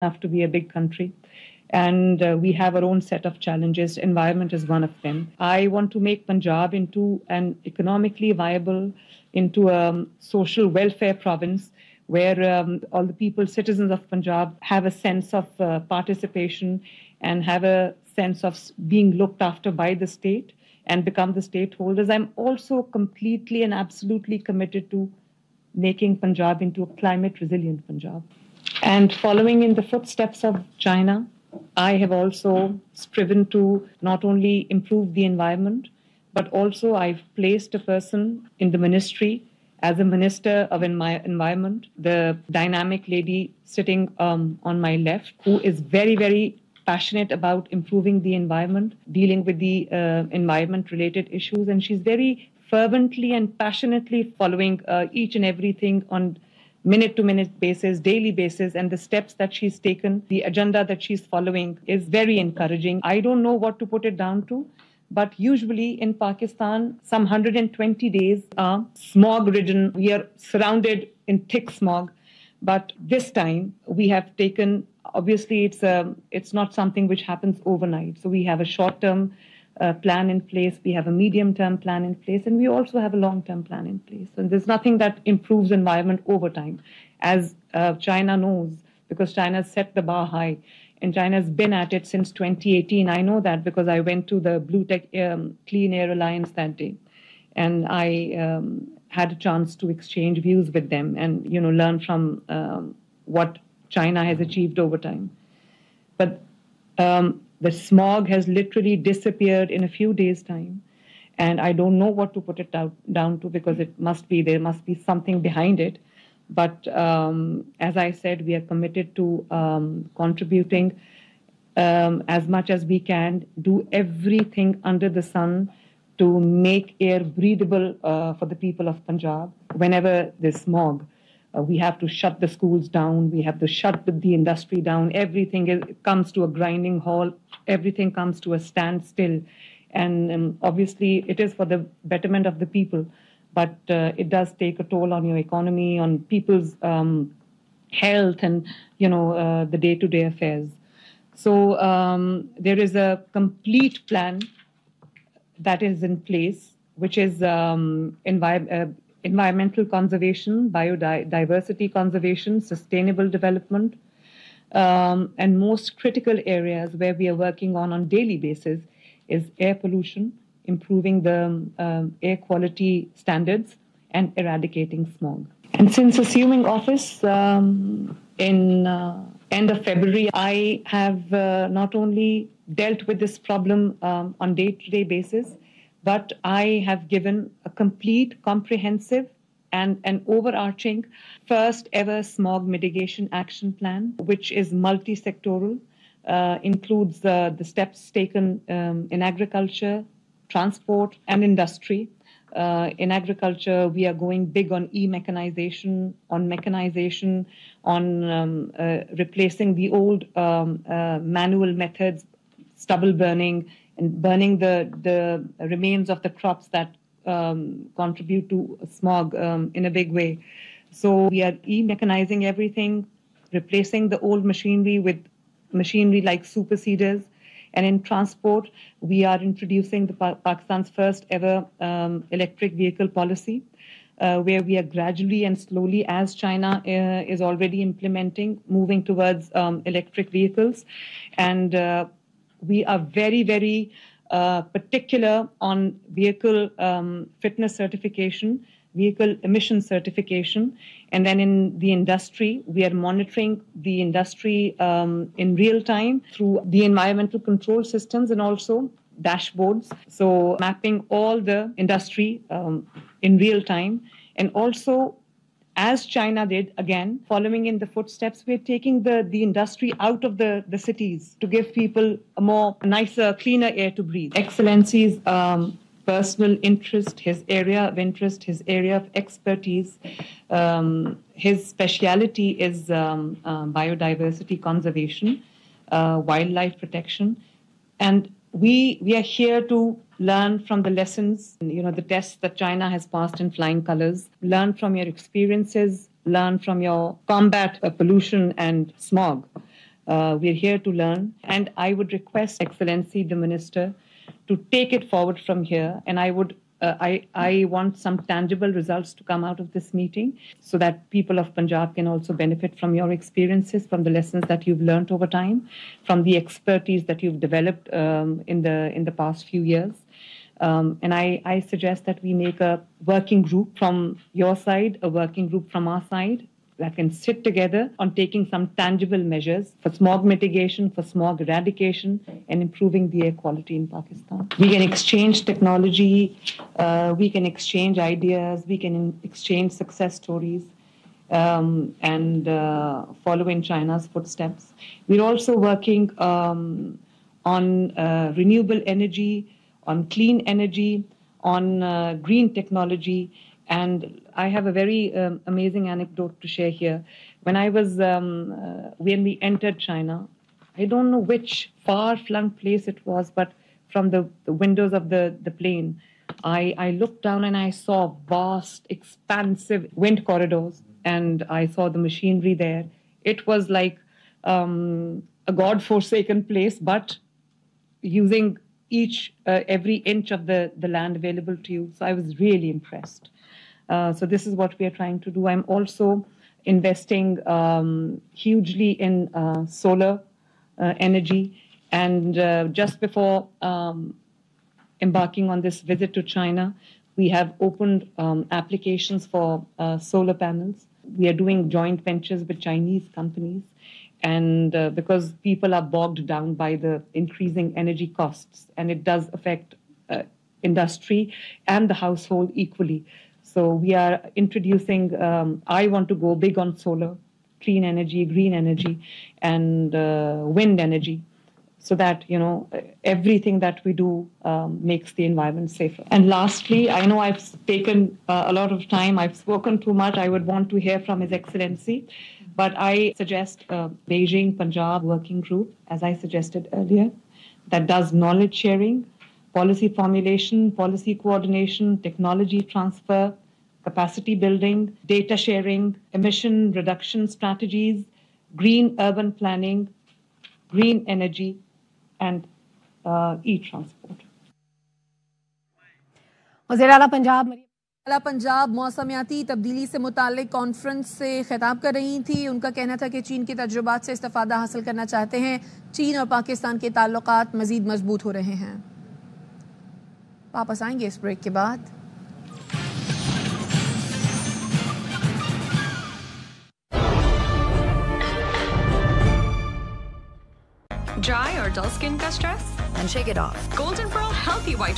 enough to be a big country. And we have our own set of challenges. Environment is one of them. I want to make Punjab into an economically viable, into a social welfare province where all the people, citizens of Punjab, have a sense of participation and have a sense of being looked after by the state and become the stakeholders. I'm also completely and absolutely committed to making Punjab into a climate resilient Punjab. And following in the footsteps of China, I have also striven to not only improve the environment, but also I've placed a person in the ministry as a minister of environment, the dynamic lady sitting on my left, who is very, very passionate about improving the environment, dealing with the environment-related issues, and she's very fervently and passionately following each and everything on minute-to-minute basis, daily basis, and the steps that she's taken, the agenda that she's following is very encouraging. I don't know what to put it down to, but usually in Pakistan, some 120 days are smog-ridden. We are surrounded in thick smog. But this time we have taken, obviously it's not something which happens overnight. So we have a short-term plan in place, we have a medium-term plan in place, and we also have a long-term plan in place. And there's nothing that improves environment over time, as China knows, because China set the bar high, and China's been at it since 2018. I know that because I went to the Blue Tech Clean Air Alliance that day, and I had a chance to exchange views with them and learn from what China has achieved over time. But the smog has literally disappeared in a few days' time. And I don't know what to put it down to, because there must be something behind it. But as I said, we are committed to contributing as much as we can, do everything under the sun to make air breathable for the people of Punjab. Whenever there's smog, we have to shut the schools down. We have to shut the industry down. Everything comes to a grinding halt. Everything comes to a standstill. And obviously, it is for the betterment of the people. But it does take a toll on your economy, on people's health and, the day-to-day affairs. So there is a complete plan that is in place, which is environmental conservation, biodiversity conservation, sustainable development, and most critical areas where we are working on daily basis is air pollution, improving the air quality standards, and eradicating smog. And since assuming office in end of February, I have not only dealt with this problem on day-to-day basis, but I have given a complete, comprehensive, and an overarching first ever smog mitigation action plan, which is multi-sectoral, includes the steps taken in agriculture, transport, and industry. In agriculture, we are going big on e-mechanization, on mechanization, on replacing the old manual methods, stubble burning, and burning the remains of the crops that contribute to smog in a big way. So we are e-mechanizing everything, replacing the old machinery with machinery like superseders. And in transport, we are introducing Pakistan's first ever electric vehicle policy, where we are gradually and slowly, as China is already implementing, moving towards electric vehicles. And we are very, very particular on vehicle fitness certification, vehicle emission certification. And then in the industry, we are monitoring the industry in real time through the environmental control systems and also dashboards. So mapping all the industry in real time. And also, as China did, again, following in the footsteps, we're taking the industry out of the cities to give people a nicer, cleaner air to breathe. Excellency's personal interest, his area of interest, his area of expertise, his speciality is biodiversity conservation, wildlife protection. And we are here to learn from the lessons, the tests that China has passed in flying colors, learn from your experiences, learn from your combat pollution and smog. We're here to learn. And I would request Excellency, the Minister, to take it forward from here. And I want some tangible results to come out of this meeting so that people of Punjab can also benefit from your experiences, from the lessons that you've learned over time, from the expertise that you've developed in the past few years. And I suggest that we make a working group from your side, a working group from our side, that can sit together on taking some tangible measures for smog mitigation, for smog eradication, and improving the air quality in Pakistan. We can exchange technology, we can exchange ideas, we can exchange success stories, and follow in China's footsteps. We're also working on renewable energy, on clean energy, on green technology. And I have a very amazing anecdote to share here. When we entered China, I don't know which far-flung place it was, but from the windows of the plane, I looked down and I saw vast, expansive wind corridors, and I saw the machinery there. It was like a God-forsaken place, but using every inch of the land available to you. So I was really impressed. So this is what we are trying to do. I'm also investing hugely in solar energy. And just before embarking on this visit to China, we have opened applications for solar panels. We are doing joint ventures with Chinese companies. And because people are bogged down by the increasing energy costs, and it does affect industry and the household equally. So we are introducing, I want to go big on solar, clean energy, green energy, and wind energy, so that, everything that we do makes the environment safer. And lastly, I know I've taken a lot of time, I've spoken too much, I would want to hear from His Excellency, but I suggest a Beijing Punjab working group, as I suggested earlier, that does knowledge sharing, policy formulation, policy coordination, technology transfer, capacity building, data sharing, emission reduction strategies, green urban planning, green energy, and e-transport. वज़ीर-ए-आला Punjab मौसमियाती तब्दीली से मुताल्लिक conference से खिताब कर रही थी। उनका कहना था कि चीन के तजुर्बात से इस्तिफादा हासिल करना चाहते हैं। चीन और पाकिस्तान के ताल्लुकात मज़ीद मजबूत हो रहे हैं। वापस आएंगे इस ब्रेक के बाद। Dry or dull skin का stress? And shake it off. Golden Pearl Healthy White